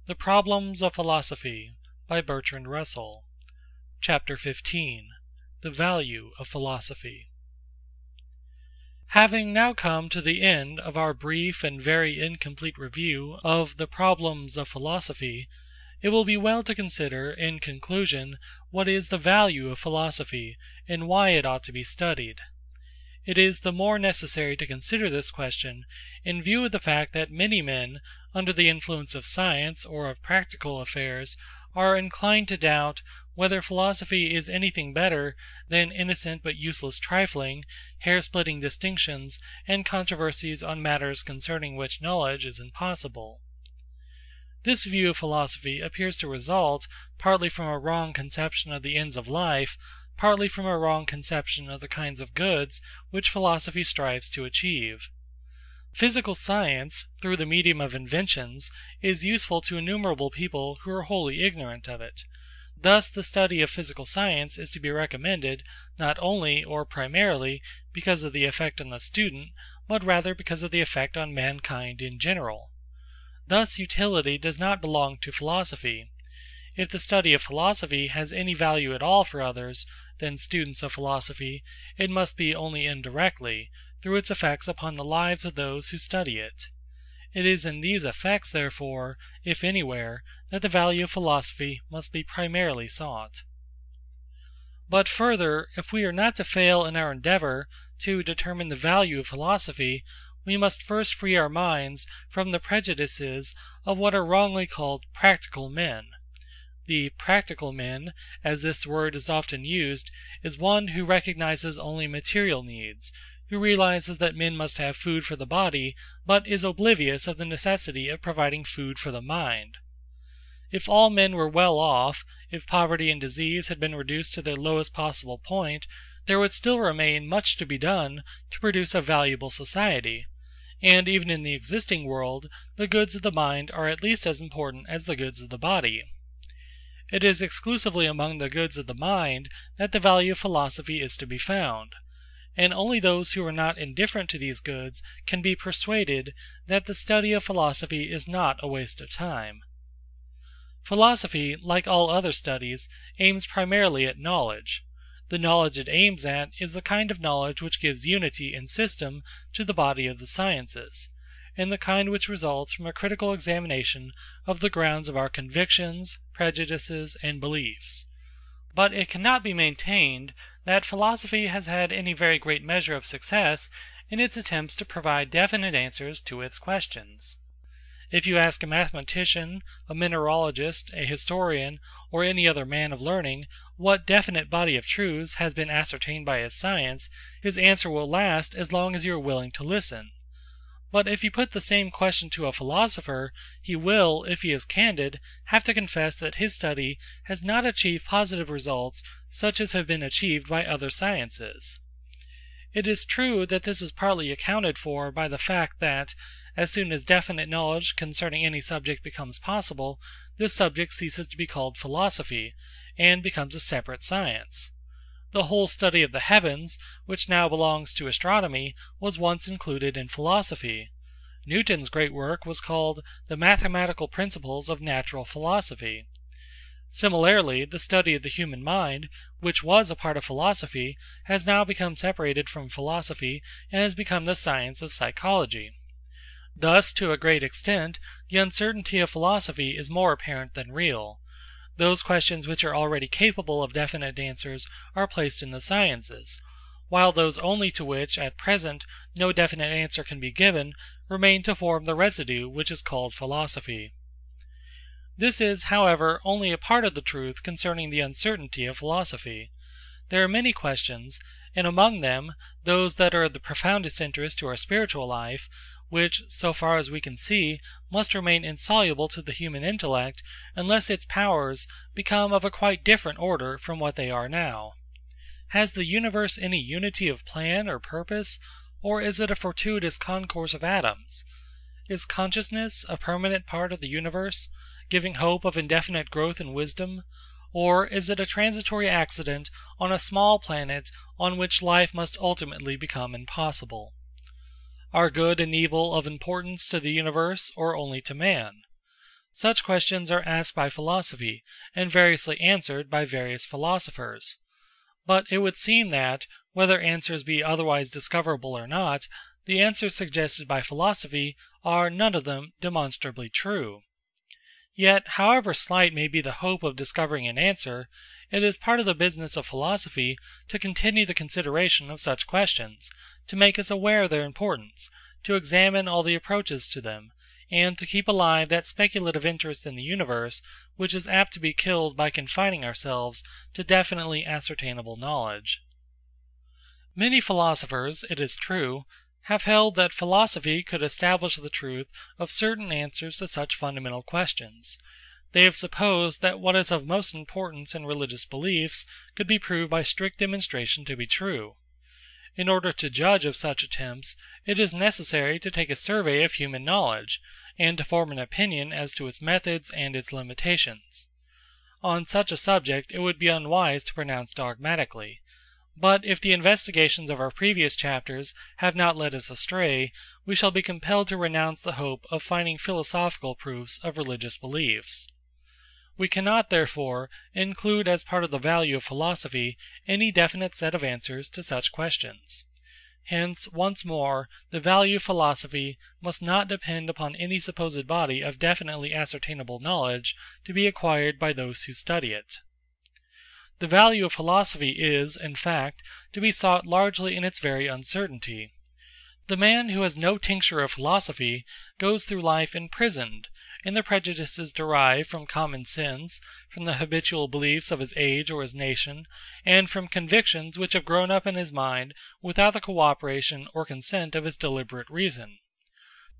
The Problems of Philosophy by Bertrand Russell. Chapter 15. The Value of Philosophy. Having now come to the end of our brief and very incomplete review of the problems of philosophy, it will be well to consider, in conclusion, what is the value of philosophy, and why it ought to be studied. It is the more necessary to consider this question in view of the fact that many men, under the influence of science or of practical affairs, are inclined to doubt whether philosophy is anything better than innocent but useless trifling, hair-splitting distinctions, and controversies on matters concerning which knowledge is impossible. This view of philosophy appears to result partly from a wrong conception of the ends of life, partly from a wrong conception of the kinds of goods which philosophy strives to achieve. Physical science, through the medium of inventions, is useful to innumerable people who are wholly ignorant of it. Thus the study of physical science is to be recommended, not only, or primarily, because of the effect on the student, but rather because of the effect on mankind in general. Thus utility does not belong to philosophy. If the study of philosophy has any value at all for others than students of philosophy, it must be only indirectly, through its effects upon the lives of those who study it. It is in these effects, therefore, if anywhere, that the value of philosophy must be primarily sought. But further, if we are not to fail in our endeavor to determine the value of philosophy, we must first free our minds from the prejudices of what are wrongly called practical men. The practical man, as this word is often used, is one who recognizes only material needs, who realizes that men must have food for the body, but is oblivious of the necessity of providing food for the mind. If all men were well off, if poverty and disease had been reduced to their lowest possible point, there would still remain much to be done to produce a valuable society, and even in the existing world, the goods of the mind are at least as important as the goods of the body. It is exclusively among the goods of the mind that the value of philosophy is to be found, and only those who are not indifferent to these goods can be persuaded that the study of philosophy is not a waste of time. Philosophy, like all other studies, aims primarily at knowledge. The knowledge it aims at is the kind of knowledge which gives unity and system to the body of the sciences, and the kind which results from a critical examination of the grounds of our convictions, prejudices, and beliefs. But it cannot be maintained that philosophy has had any very great measure of success in its attempts to provide definite answers to its questions. If you ask a mathematician, a mineralogist, a historian, or any other man of learning what definite body of truths has been ascertained by his science, his answer will last as long as you are willing to listen. But if you put the same question to a philosopher, he will, if he is candid, have to confess that his study has not achieved positive results such as have been achieved by other sciences. It is true that this is partly accounted for by the fact that, as soon as definite knowledge concerning any subject becomes possible, this subject ceases to be called philosophy, and becomes a separate science. The whole study of the heavens, which now belongs to astronomy, was once included in philosophy. Newton's great work was called The Mathematical Principles of Natural Philosophy. Similarly, the study of the human mind, which was a part of philosophy, has now become separated from philosophy and has become the science of psychology. Thus, to a great extent, the uncertainty of philosophy is more apparent than real. Those questions which are already capable of definite answers are placed in the sciences, while those only to which, at present, no definite answer can be given, remain to form the residue which is called philosophy. This is, however, only a part of the truth concerning the uncertainty of philosophy. There are many questions, and among them those that are of the profoundest interest to our spiritual life, which, so far as we can see, must remain insoluble to the human intellect unless its powers become of a quite different order from what they are now. Has the universe any unity of plan or purpose, or is it a fortuitous concourse of atoms? Is consciousness a permanent part of the universe, giving hope of indefinite growth and wisdom, or is it a transitory accident on a small planet on which life must ultimately become impossible? Are good and evil of importance to the universe or only to man? Such questions are asked by philosophy, and variously answered by various philosophers. But it would seem that, whether answers be otherwise discoverable or not, the answers suggested by philosophy are none of them demonstrably true. Yet, however slight may be the hope of discovering an answer, it is part of the business of philosophy to continue the consideration of such questions, to make us aware of their importance, to examine all the approaches to them, and to keep alive that speculative interest in the universe which is apt to be killed by confining ourselves to definitely ascertainable knowledge. Many philosophers, it is true, have held that philosophy could establish the truth of certain answers to such fundamental questions. They have supposed that what is of most importance in religious beliefs could be proved by strict demonstration to be true. In order to judge of such attempts, it is necessary to take a survey of human knowledge, and to form an opinion as to its methods and its limitations. On such a subject it would be unwise to pronounce dogmatically. But if the investigations of our previous chapters have not led us astray, we shall be compelled to renounce the hope of finding philosophical proofs of religious beliefs. We cannot, therefore, include as part of the value of philosophy any definite set of answers to such questions. Hence, once more, the value of philosophy must not depend upon any supposed body of definitely ascertainable knowledge to be acquired by those who study it. The value of philosophy is, in fact, to be sought largely in its very uncertainty. The man who has no tincture of philosophy goes through life imprisoned in the prejudices derived from common sins, from the habitual beliefs of his age or his nation, and from convictions which have grown up in his mind without the cooperation or consent of his deliberate reason.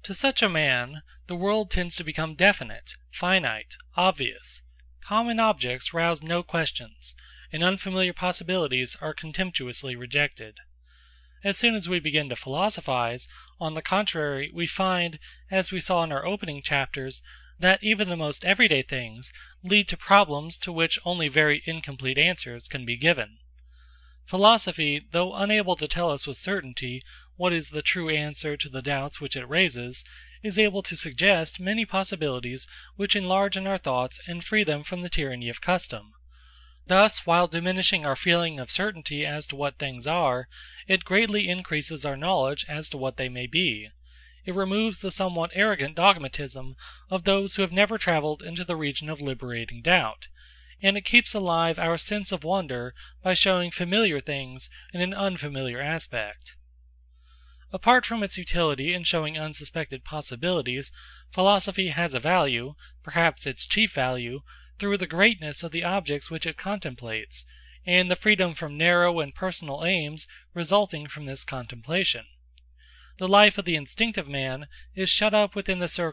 To such a man, the world tends to become definite, finite, obvious. Common objects rouse no questions, and unfamiliar possibilities are contemptuously rejected. As soon as we begin to philosophize, on the contrary, we find, as we saw in our opening chapters, that even the most everyday things lead to problems to which only very incomplete answers can be given. Philosophy, though unable to tell us with certainty what is the true answer to the doubts which it raises, is able to suggest many possibilities which enlarge in our thoughts and free them from the tyranny of custom. Thus, while diminishing our feeling of certainty as to what things are, it greatly increases our knowledge as to what they may be. It removes the somewhat arrogant dogmatism of those who have never traveled into the region of liberating doubt, and it keeps alive our sense of wonder by showing familiar things in an unfamiliar aspect. Apart from its utility in showing unsuspected possibilities, philosophy has a value, perhaps its chief value, through the greatness of the objects which it contemplates, and the freedom from narrow and personal aims resulting from this contemplation. The life of the instinctive man is shut up within the circle